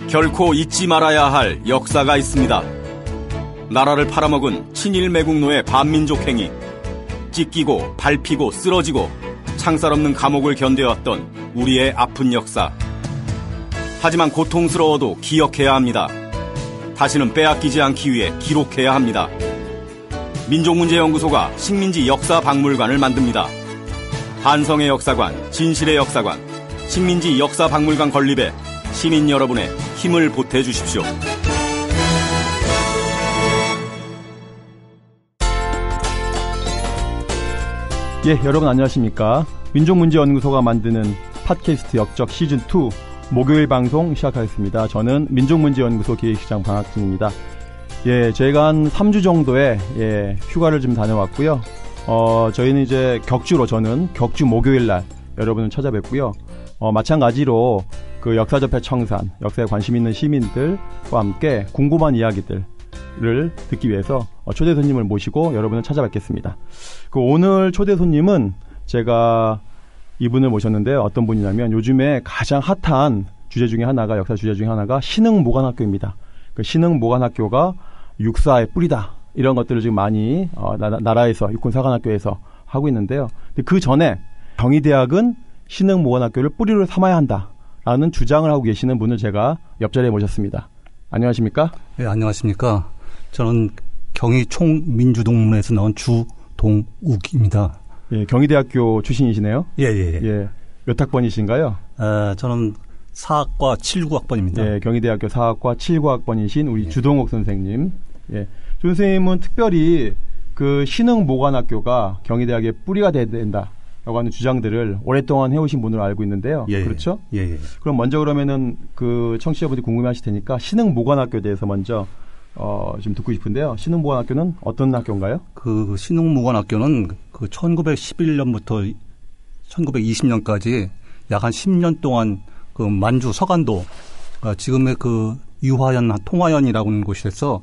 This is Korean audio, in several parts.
결코 잊지 말아야 할 역사가 있습니다. 나라를 팔아먹은 친일 매국노의 반민족 행위, 찢기고 밟히고 쓰러지고 창살 없는 감옥을 견뎌왔던 우리의 아픈 역사. 하지만 고통스러워도 기억해야 합니다. 다시는 빼앗기지 않기 위해 기록해야 합니다. 민족문제연구소가 식민지 역사박물관을 만듭니다. 한성의 역사관, 진실의 역사관, 식민지 역사박물관 건립에 시민 여러분의 힘을 보태주십시오. 예, 여러분 안녕하십니까. 민족문제연구소가 만드는 팟캐스트 역적 시즌2 목요일 방송 시작하겠습니다. 저는 민족문제연구소 기획시장 방학진입니다. 예, 저희가 한 3주 정도의 휴가를 좀 다녀왔고요. 저희는 이제 저는 격주 목요일날 여러분을 찾아뵙고요. 마찬가지로 그 역사접해 청산, 역사에 관심 있는 시민들과 함께 궁금한 이야기들을 듣기 위해서 초대 손님을 모시고 여러분을 찾아뵙겠습니다. 그 오늘 초대 손님은 제가 이분을 모셨는데요. 어떤 분이냐면 요즘에 가장 핫한 주제 중에 하나가, 역사 주제 중에 하나가 신흥모관학교입니다. 그 신흥모관학교가 육사의 뿌리다. 이런 것들을 지금 많이 나라에서, 육군사관학교에서 하고 있는데요. 근데 그 전에 경희대학은 신흥모관학교를 뿌리로 삼아야 한다라는 주장을 하고 계시는 분을 제가 옆자리에 모셨습니다. 안녕하십니까? 네, 안녕하십니까. 저는 경희 총민주동문회에서 나온 주동욱입니다. 예, 경희대학교 출신이시네요. 예. 몇 학번이신가요? 저는 4학과 79학번입니다. 예, 경희대학교 4학과 79학번이신 우리 주동욱 선생님. 예, 조 선생님은 특별히 그 신흥모관학교가 경희대학의 뿌리가 돼야 된다라고 하는 주장들을 오랫동안 해오신 분으로 알고 있는데요. 그렇죠? 예. 그럼 먼저 그러면은 그 청취자분들이 궁금해하실 테니까 신흥모관학교에 대해서 먼저 좀 듣고 싶은데요. 신흥모관학교는 어떤 학교인가요? 그 신흥모관학교는 그 1911년부터 1920년까지 약 한 10년 동안 그 만주 서간도, 지금의 그 유화연, 통화연이라고 하는 곳에서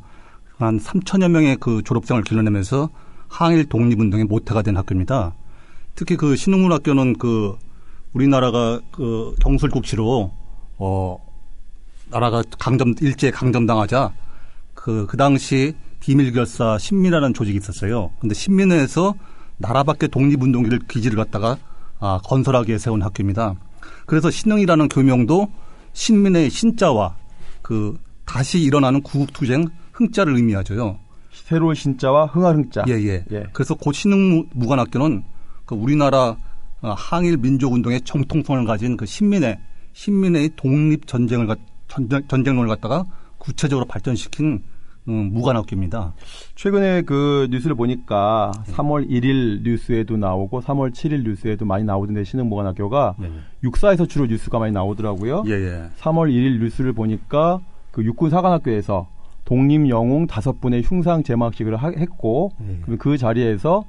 한 3천여 명의 그 졸업생을 길러내면서 항일 독립운동의 모태가 된 학교입니다. 특히 그 신흥모관학교는 그 우리나라가 그 경술국시로 나라가 일제 강점당하자 그 당시 비밀결사 신민회라는 조직이 있었어요. 근데 신민회에서 나라 밖의 독립운동기를 기지를 갖다가 건설하기 위해 세운 학교입니다. 그래서 신흥이라는 교명도 신민회의 신자와 그 다시 일어나는 구국투쟁 흥자를 의미하죠. 새로운 신자와 흥할 흥자. 예. 그래서 곧 신흥모관학교는 그 우리나라 항일 민족운동의 정통성을 가진 그 신민회의 독립전쟁을 갖다가 구체적으로 발전시킨 무관학교입니다. 최근에 그 뉴스를 보니까 3월 1일 뉴스에도 나오고 3월 7일 뉴스에도 많이 나오던데 신흥모관학교가 육사에서 주로 뉴스가 많이 나오더라고요. 3월 1일 뉴스를 보니까 그 육군사관학교에서 독립영웅 5분의 흉상 제막식을 했고 그 자리에서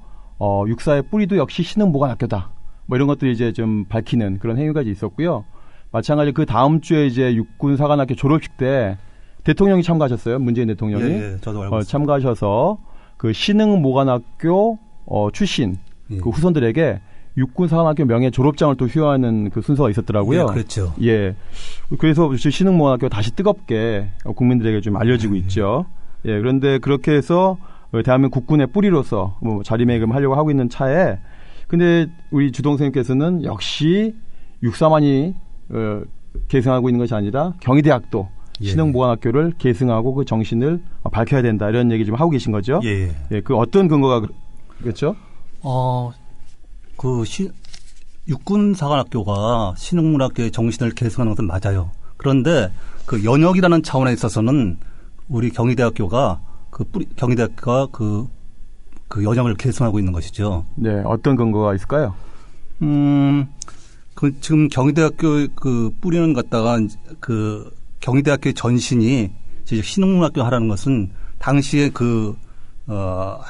육사의 뿌리도 역시 신흥모관학교다. 뭐 이런 것들이 이제 좀 밝히는 그런 행위가 있었고요. 마찬가지로 그 다음 주에 이제 육군사관학교 졸업식 때 대통령이 참가하셨어요. 문재인 대통령이. 저도 알고 있습니다. 참가하셔서 그 신흥모관학교 출신 그 후손들에게 육군사관학교 명예 졸업장을 또 수여하는 그 순서가 있었더라고요. 예, 그렇죠. 예. 그래서 신흥모관학교 다시 뜨겁게 국민들에게 좀 알려지고 있죠. 예. 그런데 그렇게 해서 대한민국 국군의 뿌리로서 뭐 자리매김하려고 하고 있는 차에 근데 우리 주동생님께서는 역시 육사만이 계승하고 있는 것이 아니라 경희대학도 신흥모관학교를 계승하고 그 정신을 밝혀야 된다 이런 얘기 좀 하고 계신 거죠? 예. 그 어떤 근거가 그렇죠? 육군사관학교가 신흥모관학교의 정신을 계승하는 것은 맞아요. 그런데 그 연역이라는 차원에 있어서는 우리 경희대학교가 그 연역을 계승하고 있는 것이죠. 네, 어떤 근거가 있을까요? 지금 경희대학교 그 뿌리는 갖다가 그 경희대학교의 전신이 이제 신흥모관학교 하라는 것은 당시에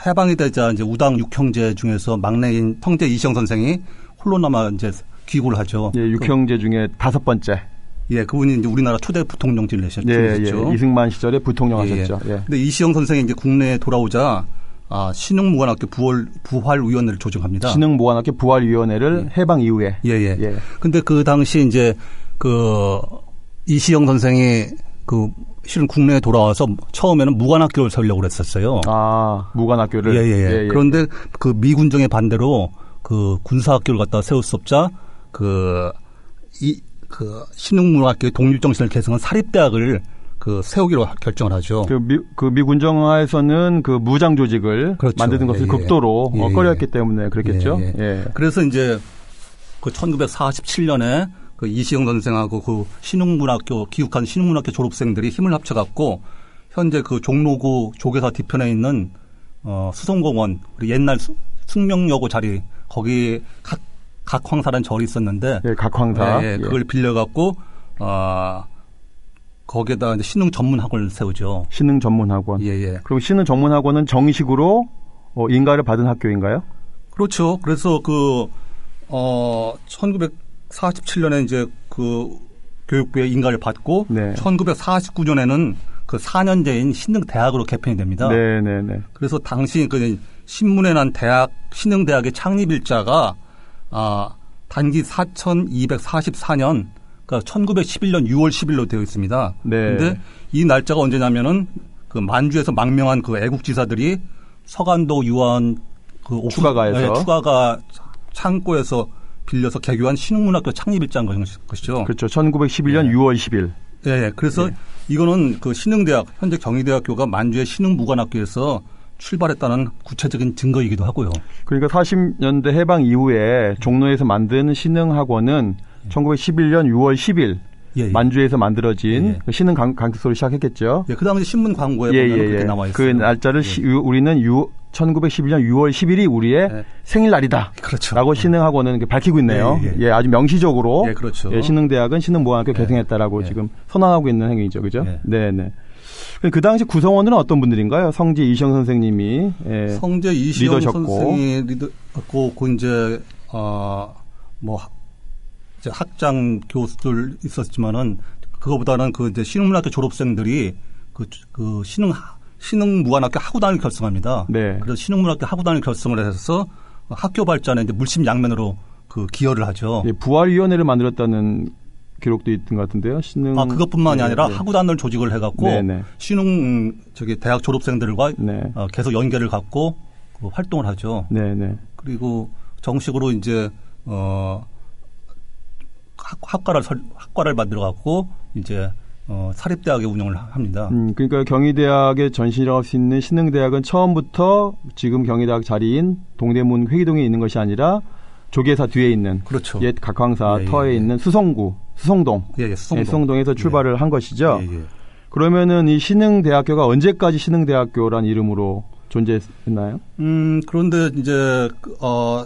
해방이 되자 이제 우당 6형제 중에서 막내인 형제 이시영 선생이 홀로 남아 이제 귀국을 하죠. 예, 6형제 중에 5번째. 예, 그분이 이제 우리나라 초대 부통령 지내셨죠. 예, 이승만 시절에 부통령 하셨죠. 예. 근데 이시영 선생이 이제 국내에 돌아오자 신흥모관학교 부활위원회를 조정합니다. 신흥모관학교 부활위원회를 해방 이후에. 근데 그 당시 이제 이시영 선생이 실은 국내에 돌아와서 처음에는 무관학교를 세우려고 그랬었어요. 아, 무관학교를? 예. 그런데 그 미군정의 반대로 그 군사학교를 갖다 세울 수 없자 신흥문학교의 독립정신을 계승한 사립대학을 세우기로 결정을 하죠. 미군정하에서는 그 무장 조직을 그렇죠. 만드는 것을 극도로 꺼려했기 때문에 그랬겠죠. 예. 그래서 이제 그 1947년에 그 이시영 선생하고 그 귀국한 신흥문학교 졸업생들이 힘을 합쳐갖고 현재 그 종로구 조계사 뒤편에 있는 수성공원 그리고 옛날 숙명여고 자리 거기 각황사라는 절이 있었는데 각황사 그걸 빌려갖고 거기에다 이제 신흥 전문학원을 세우죠. 신흥 전문학원. 예. 그럼 신흥 전문학원은 정식으로 인가를 받은 학교인가요? 그렇죠. 그래서 1947년에 이제 그 교육부의 인가를 받고 1949년에는 그 4년제인 신흥대학으로 개편이 됩니다. 네. 그래서 당시 그 신문에 난 신흥대학의 창립일자가 단기 4244년 그러니까 1911년 6월 10일로 되어 있습니다. 그런데 이 날짜가 언제냐면은 그 만주에서 망명한 그 애국지사들이 서간도 유한 추가가 창고에서 빌려서 개교한 신흥문학교 창립일자인 것이죠. 그렇죠. 1911년 6월 10일. 네. 그래서 이거는 그 신흥대학 현재 경희대학교가 만주의 신흥무관학교에서 출발했다는 구체적인 증거이기도 하고요. 그러니까 40년대 해방 이후에 종로에서 만든 신흥학원은 1911년 6월 10일 만주에서 만들어진 신흥 강특소를 시작했겠죠. 그 당시 신문 광고에 보면 그렇게 나와 있어요. 그 날짜를 우리는 1911년 6월 10일이 우리의 생일날이다. 그렇죠. 라고 신흥학원은 밝히고 있네요. 아주 명시적으로 그렇죠. 신흥대학은 신흥무관학교 개생했다라고 지금 선언하고 있는 행위죠. 그죠? 네. 그 당시 구성원들은 어떤 분들인가요? 성재 이시영 선생님이 성재 이시영 리더셨고. 선생이 리더였고 이제 이제 학장 교수들 있었지만은 그거보다는 그 이제 신흥문학교 졸업생들이 그 신흥무관학교 학우단을 결성합니다. 그래서 신흥문학교 학우단을 결성을 해서 학교 발전에 이제 물심양면으로 그 기여를 하죠. 부활위원회를 만들었다는 기록도 있던 것 같은데요. 그것뿐만이 아니라 학우단을 조직을 해갖고 대학 졸업생들과 계속 연계를 갖고 그 활동을 하죠. 그리고 정식으로 이제 학과를 만들어 갖고 이제 사립대학의 운영을 합니다. 그러니까 경희대학의 전신이라고 할 수 있는 신흥대학은 처음부터 지금 경희대학 자리인 동대문 회의동에 있는 것이 아니라 조계사 뒤에 있는 옛 각황사 터에 있는 수성동. 수성동에서 출발을 한 것이죠. 그러면은 이 신흥대학교가 언제까지 신흥대학교란 이름으로 존재했나요? 그런데 이제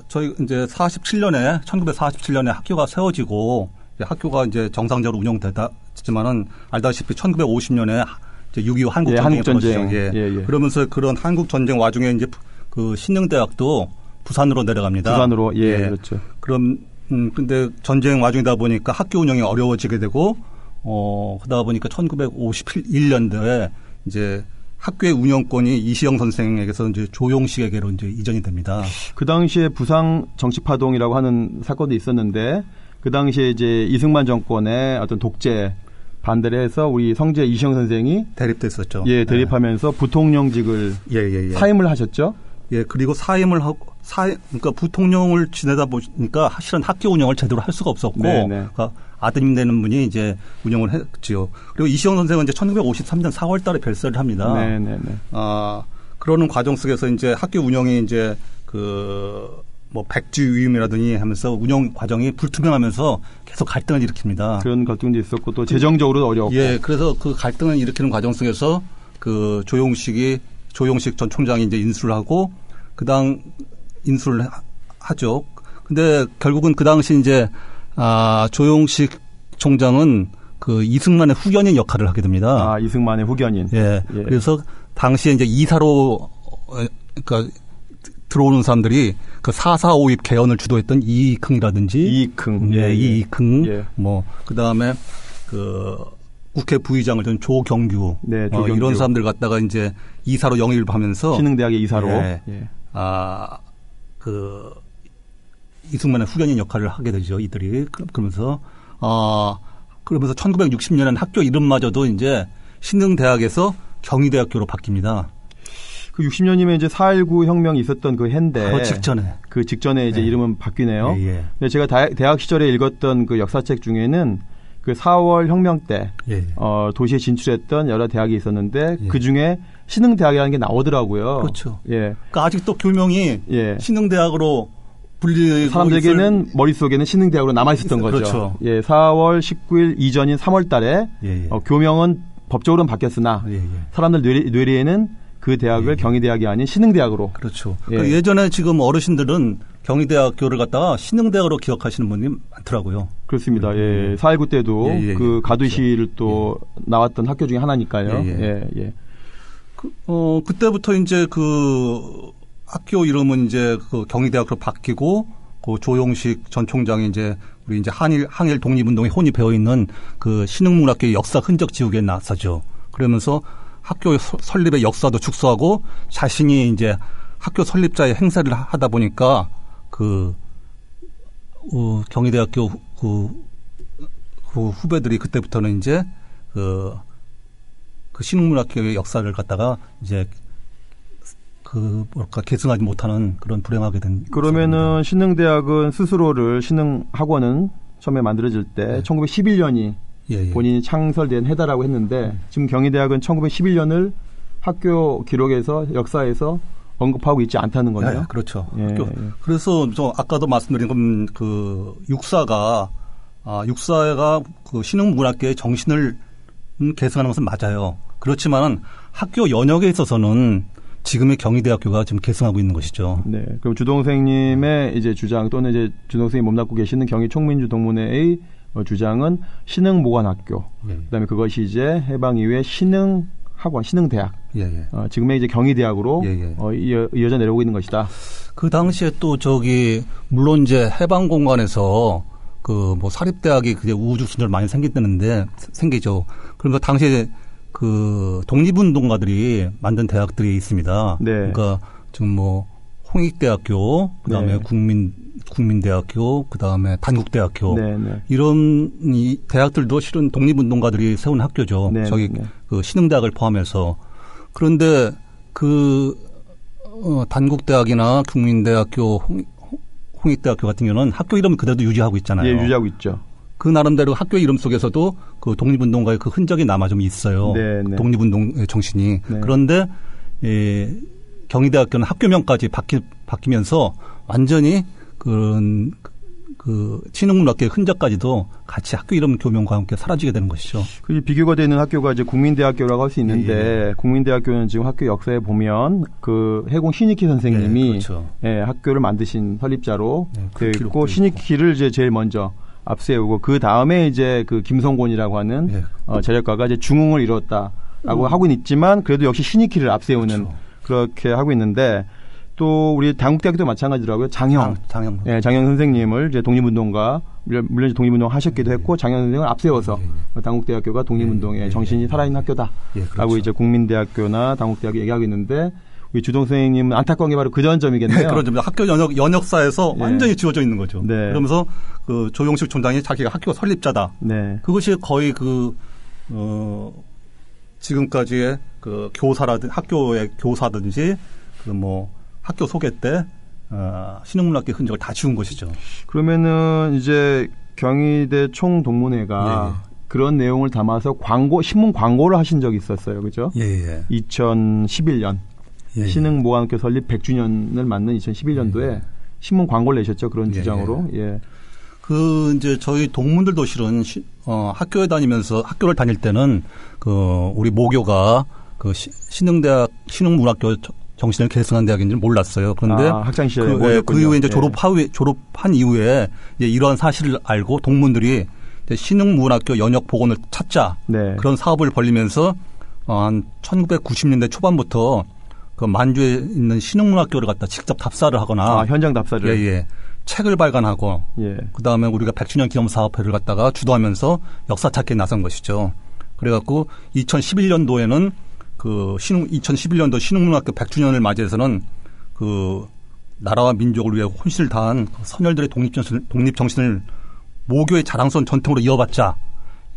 저희 이제 1947년에 학교가 세워지고 학교가 이제 정상적으로 운영되다지만은 알다시피 1950년에 6.25 한국전쟁이 벌어지죠. 그러면서 그런 한국전쟁 와중에 이제 그 신흥대학도 부산으로 내려갑니다. 부산으로 그렇죠. 그럼 근데 전쟁 와중이다 보니까 학교 운영이 어려워지게 되고 그러다 보니까 1951년도에 이제 학교의 운영권이 이시영 선생에게서 이제 조용식에게로 이제 이전이 됩니다. 그 당시에 부상 정치파동이라고 하는 사건도 있었는데 그 당시에 이제 이승만 정권의 어떤 독재 반대를 해서 우리 성재 이시영 선생이 대립됐었죠. 대립하면서 부통령직을 사임을 하셨죠. 그리고 사임을 하고 그러니까 부통령을 지내다 보니까 실은 학교 운영을 제대로 할 수가 없었고 그러니까 아드님 되는 분이 이제 운영을 했지요. 그리고 이시영 선생은 이제 1953년 4월 달에 별세를 합니다. 그러는 과정 속에서 이제 학교 운영이 이제 백지위임이라더니 하면서 운영 과정이 불투명하면서 계속 갈등을 일으킵니다. 그런 갈등도 있었고 또 재정적으로도 어려웠고. 그래서 그 갈등을 일으키는 과정 속에서 그 조용식 전 총장이 이제 인수를 하고 인수를 하죠. 근데 결국은 그 당시 이제 조용식 총장은 그 이승만의 후견인 역할을 하게 됩니다. 이승만의 후견인. 그래서 당시에 이제 이사로 그러니까 들어오는 사람들이 그 4.4.5입 개헌을 주도했던 이익흥이라든지 이익흥 그다음에 그 국회 부의장을 전 조경규 이런 사람들 갖다가 이제 이사로 영입을 하면서 신흥대학의 이사로 이승만의 후견인 역할을 하게 되죠. 이들이 그러면서 그러면서 1960년에는 학교 이름마저도 이제 신흥대학에서 경희대학교로 바뀝니다. 그 60년이면 이제 4.19 혁명이 있었던 그 해인데. 바로 직전에. 그 직전에 이제 네. 이름은 바뀌네요. 예, 예. 근데 제가 대학 시절에 읽었던 그 역사책 중에는 그 4월 혁명 때 예. 도시에 진출했던 여러 대학이 있었는데 예. 그 중에 신흥대학이라는 게 나오더라고요. 그렇죠. 예. 그러니까 아직도 교명이 예. 신흥대학으로 불리고 사람들에게는 머릿속에는 신흥대학으로 남아있었던 거죠. 그렇죠. 예, 4월 19일 이전인 3월 달에 예, 예. 교명은 법적으로는 바뀌었으나 예, 예. 사람들 뇌리에는 그 대학을 경희대학이 아닌 신흥대학으로. 그렇죠. 예. 그러니까 예전에 지금 어르신들은 경희대학교를 갖다가 신흥대학으로 기억하시는 분이 많더라고요. 그렇습니다. 예. 4.19 때도 예, 예, 그 예. 가두시를 또 나왔던 학교 중에 하나니까요. 예, 예. 예. 그때부터 이제 그 학교 이름은 이제 그 경희대학으로 바뀌고 그 조용식 전 총장이 이제 우리 이제 항일 독립운동에 혼이 배어 있는 그 신흥문학교의 역사 흔적 지우개에 나서죠. 그러면서 학교 설립의 역사도 축소하고 자신이 이제 학교 설립자의 행사를 하다 보니까 그 경희대학교 그 후배들이 그때부터는 이제 그 신흥문학교의 역사를 갖다가 이제 계승하지 못하는 그런 불행하게 된. 그러면은 신흥대학은 스스로를 신흥학원은 처음에 만들어질 때 네. 1911년이 예, 예. 본인이 창설된 해다라고 했는데 지금 경희대학은 1911년을 학교 기록에서 역사에서 언급하고 있지 않다는 거네요. 네, 그렇죠. 예, 학교. 예. 그래서 저 아까도 말씀드린 그 육사가 그 신흥문학계의 정신을 계승하는 것은 맞아요. 그렇지만 학교 연역에 있어서는 지금의 경희대학교가 지금 계승하고 있는 것이죠. 네. 그럼 주동생님의 이제 주장 또는 이제 주동생이 몸담고 계시는 경희 총민주 동문회의 주장은 신흥모관학교. 예. 그다음에 그것이 이제 해방 이후에 신흥학원, 신흥대학. 예, 예. 지금의 이제 경희대학으로 예, 예. 이어져 내려오고 있는 것이다. 그 당시에 또 물론 이제 해방 공간에서 그 뭐 사립대학이 그게 우후죽순으로 많이 생기죠. 그러면서 당시에 그 독립운동가들이 만든 대학들이 있습니다. 네. 그러니까 지금 뭐 홍익대학교, 그다음에 네. 국민대학교, 그다음에 단국대학교 네, 네. 이런 이 대학들도 실은 독립운동가들이 세운 학교죠. 네, 저기 네. 그 신흥대학을 포함해서. 그런데 그 단국대학이나 국민대학교, 홍익대학교 같은 경우는 학교 이름은 그대로 유지하고 있잖아요. 예, 유지하고 있죠. 그 나름대로 학교 이름 속에서도 그 독립운동가의 그 흔적이 남아 좀 있어요. 네, 네. 독립운동의 정신이. 네. 그런데 경희대학교는 학교명까지 바뀌면서 완전히 그 신흥문학계의 흔적까지도 같이 학교 이름 교명과 함께 사라지게 되는 것이죠. 그 비교가 되는 학교가 이제 국민대학교라고 할 수 있는데 예. 국민대학교는 지금 학교 역사에 보면 그 해공 신익희 선생님이 네, 그렇죠. 학교를 만드신 설립자로 네, 되어 그 있고 기록도 신익희를 이제 제일 먼저 앞세우고 그 다음에 이제 그 김성곤이라고 하는 네. 재력가가 이제 중흥을 이뤘다라고 하고는 있지만 그래도 역시 신익희를 앞세우는 그렇죠. 그렇게 하고 있는데 또 우리 단국대학도 마찬가지더라고요. 장형 선생님을 이제 독립운동가 물론 이제 독립운동 하셨기도 했고 장형 선생을 앞세워서 단국대학교가 독립운동의 정신이 살아있는 학교다라고 그렇죠. 이제 국민대학교나 단국대학교 얘기하고 있는데 우리 주동 선생님은 안타까운 게 바로 그 점이겠네요. 그런 점입니다. 학교 연역사에서 예. 완전히 지워져 있는 거죠. 네. 그러면서 그 조용식 총장이 자기가 학교 설립자다. 네. 그것이 거의 지금까지의 그 학교의 교사든지 그 뭐 학교 소개 때 신흥문학계 흔적을 다 지운 것이죠. 그러면은 이제 경희대 총동문회가 예. 그런 내용을 담아서 신문 광고를 하신 적이 있었어요. 그죠? 예. 2011년 예. 신흥모관학교 설립 100주년을 맞는 2011년도에 신문 광고를 내셨죠. 그런 주장으로. 예. 이제 저희 동문들도 실은 학교에 다니면서 학교를 다닐 때는 우리 모교가 신흥문학교 정신을 계승한 대학인 줄 몰랐어요. 그런데 학창 시절에 그 이후에 이제 졸업한 이후에 이제 이러한 사실을 알고 동문들이 이제 신흥문학교 연역 복원을 찾자 네. 그런 사업을 벌리면서 한 1990년대 초반부터 그 만주에 있는 신흥문학교를 갖다 직접 답사를 하거나 현장 답사를 예. 책을 발간하고 예. 그다음에 우리가 100주년 기념 사업회를 갖다가 주도하면서 역사 찾기에 나선 것이죠. 그래갖고 2011년도에는 2011년도 신흥문학교 100주년을 맞이해서는 나라와 민족을 위해 혼신을 다한 선열들의 독립정신을 모교의 자랑스러운 전통으로 이어받자.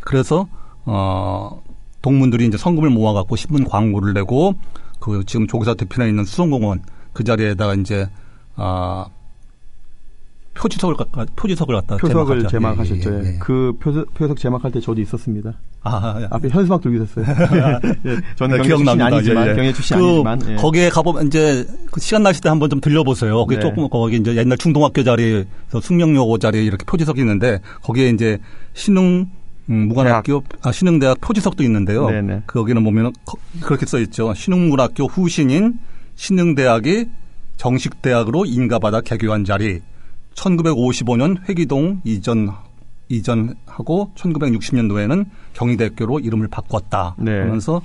그래서 동문들이 이제 성금을 모아갖고 신문 광고를 내고 그 지금 조계사 대편에 있는 수성공원 그 자리에다가 이제 표지석을 갖다 표석을 제막하셨죠. 예, 예. 그 표석 제막할 때 저도 있었습니다. 앞에 현수막 들고 있었어요. 예, 저는 기억납니다. 경혜 출신 아니지만 예. 거기에 가보면 이제 그 시간 나실 때 한번 좀 들려보세요. 거기 조금 거기 이제 옛날 중동학교 자리에서 숙명여고 자리에 이렇게 표지석이 있는데 거기에 이제 신흥무관학교 신흥대학 표지석도 있는데요. 네네. 거기는 보면 그렇게 써 있죠. 신흥문학교 후신인 신흥대학이 정식 대학으로 인가받아 개교한 자리. 1955년 회기동 이전하고 1960년도에는 경희대학교로 이름을 바꿨다. 네. 그러면서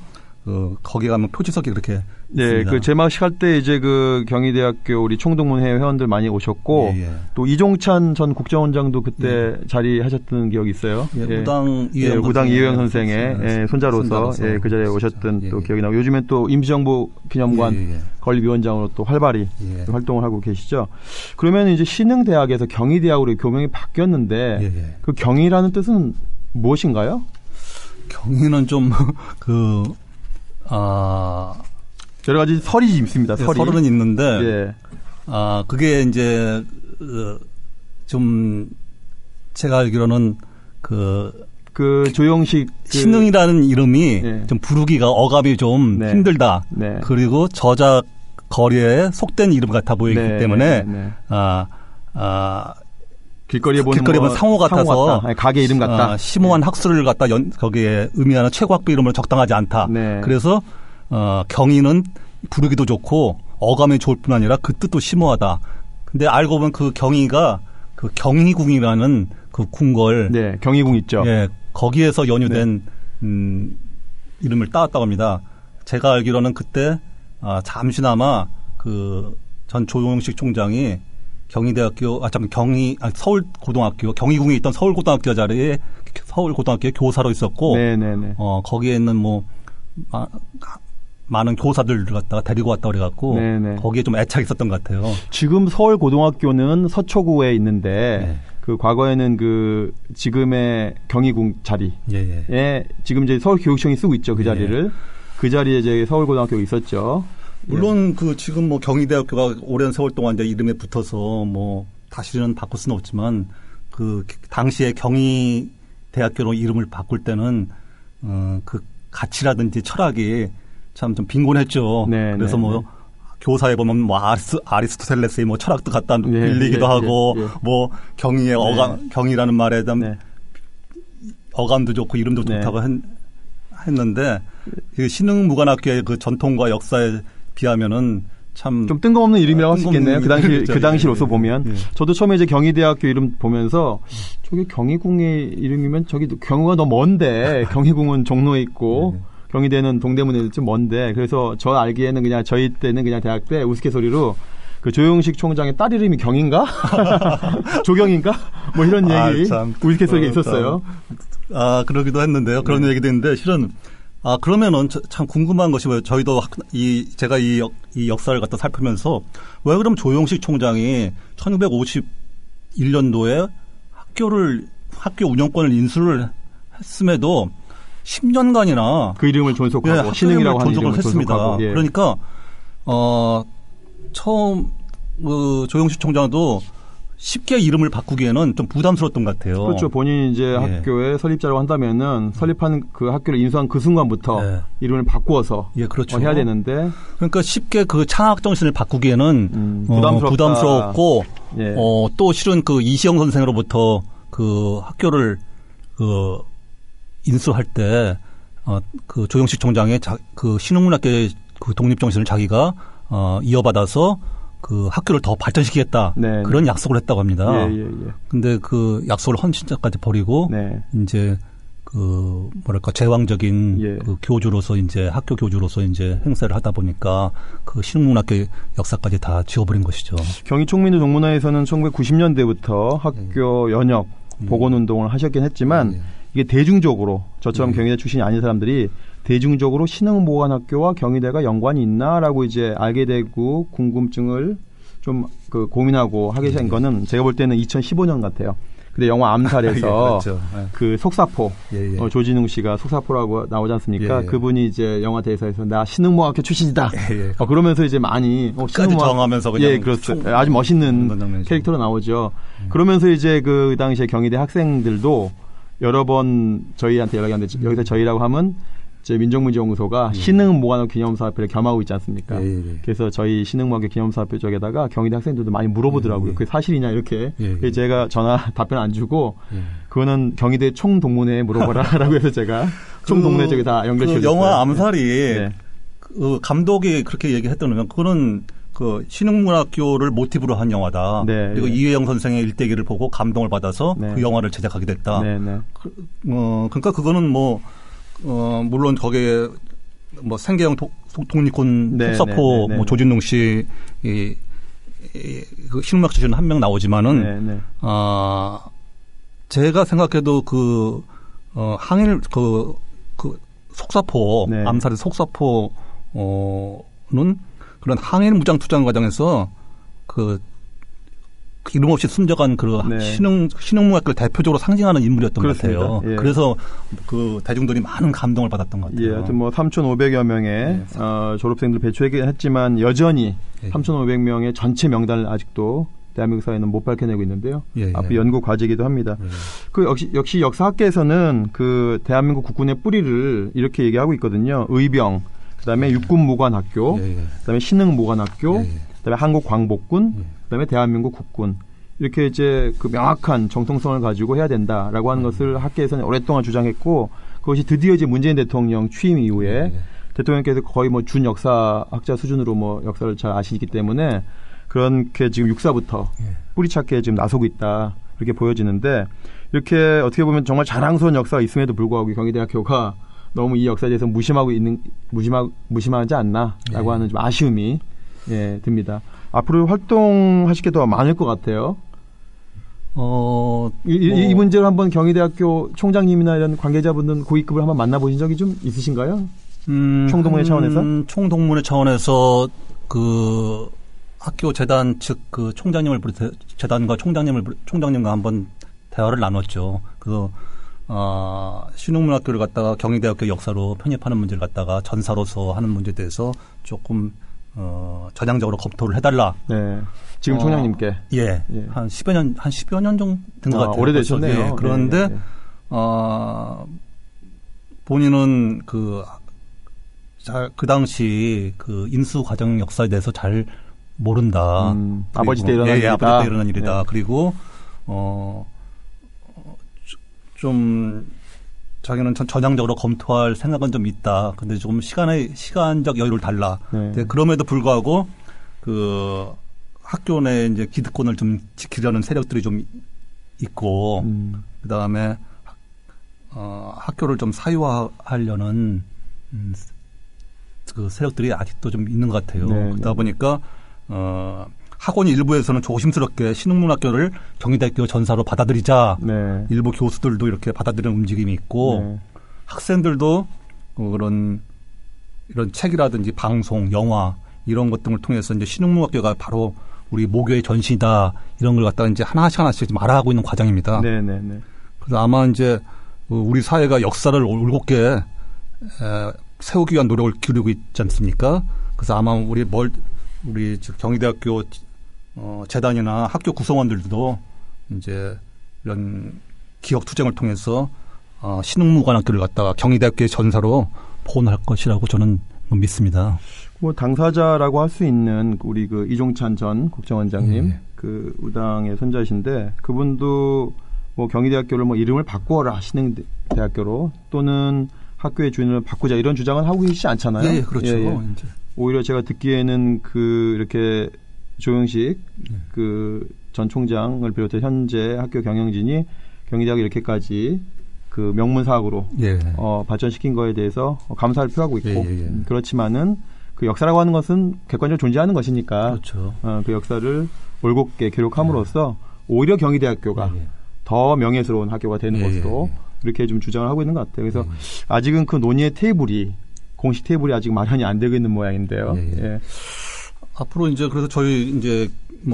거기 가면 표지석이 그렇게 네, 있습니다. 그 제막식 할 때 이제 그 경희대학교 우리 총동문 회원들 많이 오셨고 예, 예. 또 이종찬 전 국정원장도 그때 자리하셨던 기억이 있어요. 예, 우당 이회영 선생의 손자로서 그 자리에 오셨던 또 기억이 나고 요즘엔 또 임시정부 기념관 건립위원장으로 또 활발히 활동을 하고 계시죠. 그러면 이제 신흥대학에서 경희대학으로 교명이 바뀌었는데 그 경희라는 뜻은 무엇인가요? 경희는 좀 여러 가지 설이 있습니다. 설은 있는데, 그게 이제, 좀, 제가 알기로는 조영식. 신흥이라는 이름이 좀 부르기가 어감이 좀 힘들다. 네. 그리고 저작 거리에 속된 이름 같아 보이기 때문에, 길거리에 보는 상호 같아서 가게 이름 같다. 심오한 학술을 갖다 거기에 의미하는 최고학부 이름으로 적당하지 않다. 그래서 경희는 부르기도 좋고 어감이 좋을 뿐 아니라 그 뜻도 심오하다. 근데 알고 보면 그 경희가 그 경희궁이라는 그 궁궐, 경희궁 있죠. 거기에서 연유된 이름을 따왔다고 합니다. 제가 알기로는 그때 잠시나마 그 전 조용식 총장이 경희대학교, 서울고등학교, 경희궁에 있던 서울고등학교 자리에 서울고등학교의 교사로 있었고, 거기에 있는 많은 교사들을 갖다가 데리고 왔다고 그래갖고, 거기에 좀 애착이 있었던 것 같아요. 지금 서울고등학교는 서초구에 있는데, 그 과거에는 그 지금의 경희궁 자리에 지금 이제 서울교육청이 쓰고 있죠, 그 자리를. 그 자리에 이제 서울고등학교가 있었죠. 물론 지금 경희대학교가 오랜 세월 동안 이제 이름에 붙어서 다시는 바꿀 수는 없지만 그 당시에 경희대학교로 이름을 바꿀 때는 그 가치라든지 철학이 참 좀 빈곤했죠. 그래서 교사에 보면 아리스토텔레스의 철학도 갖다 빌리기도 하고 경희의 경희라는 말에 어감도 좋고 이름도 좋다고 했는데 그 신흥무관학교의 그 전통과 역사에 비하면은 참 좀 뜬금없는 이름이라고 할 수 있겠네요. 그 당시로서 보면 저도 처음에 이제 경희대학교 이름 보면서 저게 경희궁의 이름이면 저기 경우가 너무 먼데 경희궁은 종로에 있고 경희대는 동대문에 좀 먼데 그래서 저 알기에는 그냥 저희 때는 그냥 대학 때 우스갯소리로 그 조영식 총장의 딸 이름이 경인가? 조경인가? 이런 얘기 우스갯소리가 있었어요. 그러기도 했는데요. 그런 얘기도 있는데 실은 그러면은 참 궁금한 것이 저희도 제가 이 역사를 갖다 살피면서 왜 그럼 조영식 총장이 1951년도에 학교 운영권을 인수를 했음에도 10년간이나 그 이름을 존속하고 신흥이라고 하는 이름을 했습니다. 그러니까 처음 조영식 총장도 쉽게 이름을 바꾸기에는 좀 부담스러웠던 것 같아요. 그렇죠. 본인이 이제 학교에 설립자라고 한다면은 설립한 그 학교를 인수한 그 순간부터 이름을 바꾸어서 해야 되는데 그러니까 쉽게 그 창학 정신을 바꾸기에는 부담스럽고 또 실은 그 이시영 선생으로부터 그 학교를 인수할 때 그 조영식 총장의 그 신흥문학계의 그 독립 정신을 자기가 이어받아서 그 학교를 더 발전시키겠다. 그런 약속을 했다고 합니다. 근데 그 약속을 헌신자까지 버리고 이제 그 제왕적인 그 교주로서 이제 학교 교주로서 이제 행사를 하다 보니까 그 신흥문학교 역사까지 다 지워버린 것이죠. 경희총민주 동문회에서는 1990년대부터 학교 연역 복원운동을 하셨긴 했지만 이게 대중적으로 저처럼 경희대 출신이 아닌 사람들이 대중적으로 신흥보관학교와 경희대가 연관이 있나라고 이제 알게 되고 궁금증을 좀 고민하고 하게 된 거는 제가 볼 때는 2015년 같아요. 근데 영화 암살에서 그렇죠. 예. 그 속사포 예, 예. 조진웅 씨가 속사포라고 나오지 않습니까? 예, 예. 그분이 이제 영화 대사에서 나 신흥무학교 출신이다. 예, 예. 그러면서 이제 많이 끝까지 정하면서 그냥 예, 그렇죠. 아주 멋있는 캐릭터로 나오죠. 그러면서 이제 그 당시에 경희대 학생들도 여러 번 저희한테 연락이 왔는데 여기서 저희라고 하면 제 민족문제연구소가 신흥모관학 기념사업회를 겸하고 있지 않습니까? 그래서 저희 신흥모관학 기념사업회 쪽에다가 경희대 학생들도 많이 물어보더라고요. 그게 사실이냐 이렇게. 그래서 제가 전화 답변 안 주고 그거는 경희대 총동문회에 물어보라라고 해서 제가 총동문회 쪽에 다 연결시켰어요. 그 영화 암살이 네. 그 감독이 그렇게 얘기했다면 그거는 그 신흥문학교를 모티브로 한 영화다. 네, 그리고 네. 이회영 선생의 일대기를 보고 감동을 받아서 네. 그 영화를 제작하게 됐다. 네, 네. 그러니까 그거는 물론 거기에 생계형 독립군 네, 속사포 네, 네, 네. 조진웅 씨 그 신흥문학 출신 한 명 나오지만은 네, 네. 제가 생각해도 항일 그 속사포 네. 암살의 속사포는 그런 항일 무장 투쟁 과정에서 이름 없이 숨져간 네. 신흥문학교를 대표적으로 상징하는 인물이었던 그렇습니다. 것 같아요. 예. 그래서 대중들이 많은 감동을 받았던 것 같아요. 예, 하여튼 3,500여 명의 졸업생들 배출하긴 했지만 여전히 3,500명의 전체 명단을 아직도 대한민국 사회는 못 밝혀내고 있는데요. 앞으로 연구 과제이기도 합니다. 그 역시 역사학계에서는 그 대한민국 국군의 뿌리를 이렇게 얘기하고 있거든요. 의병, 그다음에 육군무관학교, 그다음에 신흥무관학교, 그다음에 한국광복군, 그다음에 대한민국 국군. 이렇게 이제 그 명확한 정통성을 가지고 해야 된다라고 하는 것을 학계에서는 오랫동안 주장했고 그것이 드디어 이제 문재인 대통령 취임 이후에 대통령께서 거의 준 역사학자 수준으로 역사를 잘 아시기 때문에 그렇게 지금 육사부터 뿌리 찾기에 지금 나서고 있다. 이렇게 보여지는데 이렇게 어떻게 보면 정말 자랑스러운 역사가 있음에도 불구하고 경희대학교가 너무 이 역사에 대해서 무심하지 않나라고 하는 좀 아쉬움이 듭니다. 앞으로 활동하실 게 더 많을 것 같아요. 이 문제로 한번 경희대학교 총장님이나 이런 관계자분들 고위급을 한번 만나보신 적이 좀 있으신가요? 총동문회 차원에서? 총동문회 차원에서 그 학교 재단 측 그 재단과 총장님과 한번 대화를 나눴죠. 신흥문학교를 갖다가 경희대학교 역사로 편입하는 문제를 갖다가 전사로서 하는 문제에 대해서 조금 전향적으로 검토를 해달라. 네. 지금 총장님께. 예. 한 10여 년 정도 된 것 같아요. 오래되셨네요. 예. 그런데, 본인은 그 당시 그 인수 과정 역사에 대해서 잘 모른다. 아버지 때 일어난 일이다. 아버지 때 일어난 일이다. 그리고, 좀, 자기는 전향적으로 검토할 생각은 좀 있다. 근데 조금 시간적 여유를 달라. 그럼에도 불구하고 학교 내 이제 기득권을 좀 지키려는 세력들이 좀 있고, 그 다음에 학교를 좀 사유화하려는 그 세력들이 아직도 좀 있는 것 같아요. 그러다 보니까 학원 일부에서는 조심스럽게 신흥문학교를 경희대학교 전사로 받아들이자. 일부 교수들도 이렇게 받아들이는 움직임이 있고 학생들도 이런 책이라든지 방송, 영화 이런 것 등을 통해서 이제 신흥문학교가 바로 우리 모교의 전신이다 이런 걸 갖다가 이제 하나씩 말하고 있는 과정입니다. 그래서 아마 이제 우리 사회가 역사를 올곧게 세우기 위한 노력을 기울이고 있지 않습니까? 그래서 아마 우리 경희대학교 재단이나 학교 구성원들도 이제 이런 기억 투쟁을 통해서 신흥무관학교를 갖다가 경희대학교의 전사로 포함할 것이라고 저는 믿습니다. 당사자라고 할 수 있는 우리 이종찬 전 국정원장님 그 우당의 손자이신데 그분도 경희대학교를 이름을 바꾸어라 신흥대학교로 또는 학교의 주인을 바꾸자 이런 주장은 하고 계시지 않잖아요. 예, 그렇죠. 이제. 오히려 제가 듣기에는 이렇게 조영식 전 총장을 비롯해 현재 학교 경영진이 경희대학을 이렇게까지 명문사학으로 발전시킨 거에 대해서 감사를 표하고 있고 그렇지만은 그 역사라고 하는 것은 객관적으로 존재하는 것이니까 그렇죠. 그 역사를 올곧게 기록함으로써 오히려 경희대학교가 더 명예스러운 학교가 되는 것으로 이렇게 좀 주장을 하고 있는 것 같아요. 그래서 아직은 그 논의의 공식 테이블이 아직 마련이 안 되고 있는 모양인데요. 앞으로 이제 그래서 저희 이제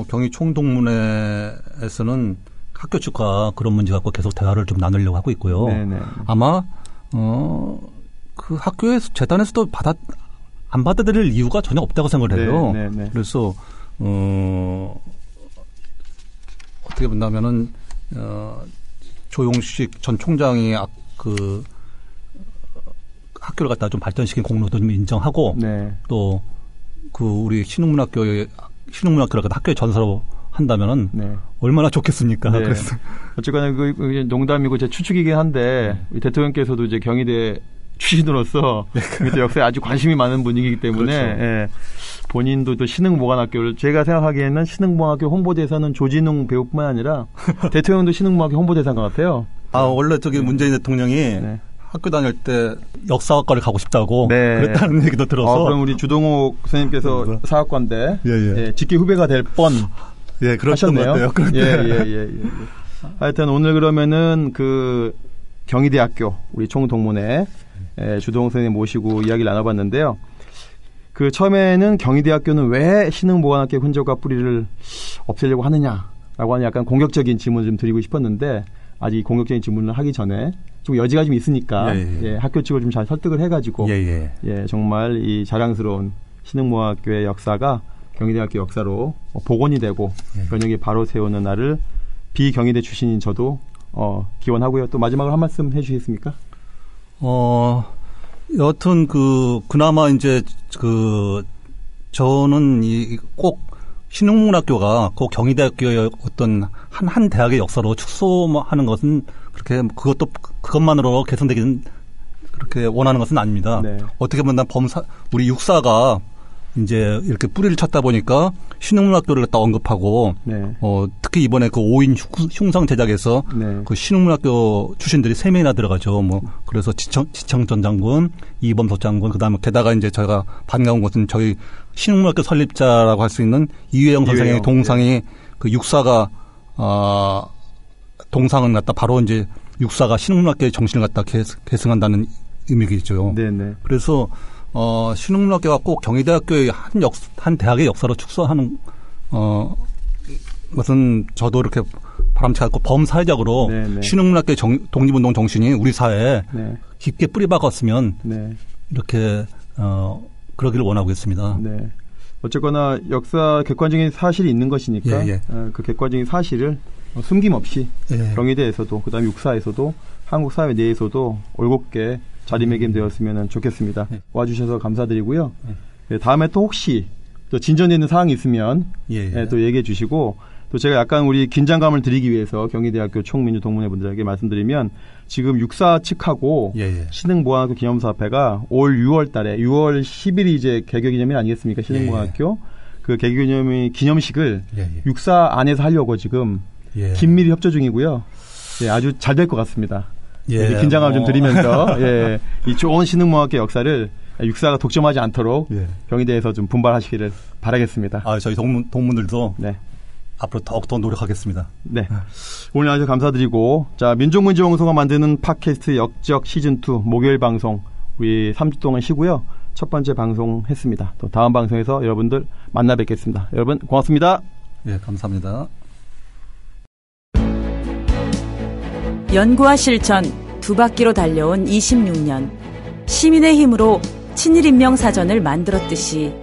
경희 총동문회에서는 학교 측과 그런 문제 갖고 계속 대화를 좀 나누려고 하고 있고요. 네네. 아마 그 학교에서 재단에서도 안 받아들일 이유가 전혀 없다고 생각을 해요. 네네. 그래서 어떻게 본다면은 조용식 전 총장이 그 학교를 갖다 좀 발전시킨 공로도 좀 인정하고 네. 또 그 우리 신흥문학교를 갖다 학교에 전사로 한다면은 네. 얼마나 좋겠습니까? 네. 그래서 어쨌거나 그 농담이고 제 추측이긴 한데 우리 대통령께서도 이제 경희대 출신으로서 경희대 역사에 아주 관심이 많은 분이기 때문에 그렇죠. 예, 본인도 또 신흥모관학교를 제가 생각하기에는 신흥모관학교 홍보대사는 조진웅 배우뿐만 아니라 대통령도 신흥모관학교 홍보대사인 것 같아요. 원래 저기 문재인 대통령이 네. 학교 다닐 때 역사학과를 가고 싶다고 네. 그랬다는 얘기도 들어서 그럼 우리 주동욱 선생님께서 사학과인데 예. 직계 후배가 될 뻔. 예, 그렇던 것 같아요. 예. 하여튼 오늘 그러면은 그 경희대학교 우리 총동문회 주동욱 선생님 모시고 이야기를 나눠봤는데요. 그 처음에는 경희대학교는 왜 신흥모관학교 흔적과 뿌리를 없애려고 하느냐라고 하는 약간 공격적인 질문을 좀 드리고 싶었는데 아직 공격적인 질문을 하기 전에 좀 여지가 좀 있으니까 예, 학교 측을 좀 잘 설득을 해가지고 예, 정말 이 자랑스러운 신흥모관학교의 역사가 경희대학교 역사로 복원이 되고 변혁이 바로 세우는 날을 비경희대 출신인 저도 기원하고요. 또 마지막으로 한 말씀 해주시겠습니까? 여하튼 그나마 이제 저는 꼭 신흥문학교가 꼭 경희대학교의 어떤 한 대학의 역사로 축소하는 것은 그것만으로 개선되기는 그렇게 원하는 것은 아닙니다. 네. 어떻게 보면 우리 육사가 이제 이렇게 뿌리를 쳤다 보니까 신흥문학교를 갖다 언급하고 특히 이번에 그 5인 흉상 제작에서 그 신흥문학교 출신들이 3명이나 들어가죠. 그래서 지청 전 장군, 이범석 장군, 그다음에 게다가 이제 저희가 반가운 것은 저희 신흥문학교 설립자라고 할 수 있는 이회영 선생의 동상이 그 육사가 동상을 갖다 바로 이제 육사가 신흥문학교의 정신을 갖다 계승한다는 의미겠죠. 네네. 그래서 신흥문학교가 꼭 경희대학교의 한 대학의 역사로 축소하는 것은 저도 이렇게 바람직하지 않고 범사회적으로 신흥문학교의 독립운동 정신이 우리 사회에 깊게 뿌리박았으면 이렇게 그러기를 원하고 있습니다. 네. 어쨌거나 역사 객관적인 사실이 있는 것이니까 그 객관적인 사실을 숨김없이 경희대에서도 그다음에 육사에서도 한국 사회 내에서도 올곧게 자리매김되었으면 좋겠습니다. 와주셔서 감사드리고요. 다음에 또 혹시 또 진전되는 사항이 있으면 또 얘기해 주시고 또 제가 약간 우리 긴장감을 드리기 위해서 경희대학교 총민주동문회분들에게 말씀드리면 지금 육사 측하고 신흥모관학교 기념사업회가 올 6월 달에 6월 10일이 이제 개교기념일 아니겠습니까? 신흥모관학교 그 개교기념식을 육사 안에서 하려고 지금 긴밀히 협조 중이고요. 아주 잘 될 것 같습니다. 긴장감을 좀 드리면서 이 좋은 신흥모관학교 역사를 육사가 독점하지 않도록 경희대에서 좀 분발하시기를 바라겠습니다. 저희 동문들도 앞으로 더욱더 노력하겠습니다. 네. 오늘 아주 감사드리고 자 민족문제연구소가 만드는 팟캐스트 역적 시즌2 목요일 방송 우리 3주 동안 쉬고요. 첫 번째 방송 했습니다. 또 다음 방송에서 여러분들 만나 뵙겠습니다. 여러분 고맙습니다. 감사합니다. 연구와 실천 두 바퀴로 달려온 26년 시민의 힘으로 친일인명사전을 만들었듯이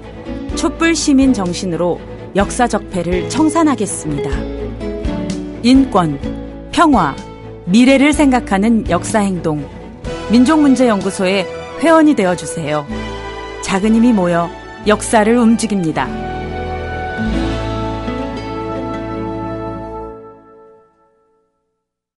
촛불 시민 정신으로 역사 적폐를 청산하겠습니다. 인권, 평화, 미래를 생각하는 역사행동 민족문제연구소의 회원이 되어주세요. 작은 힘이 모여 역사를 움직입니다.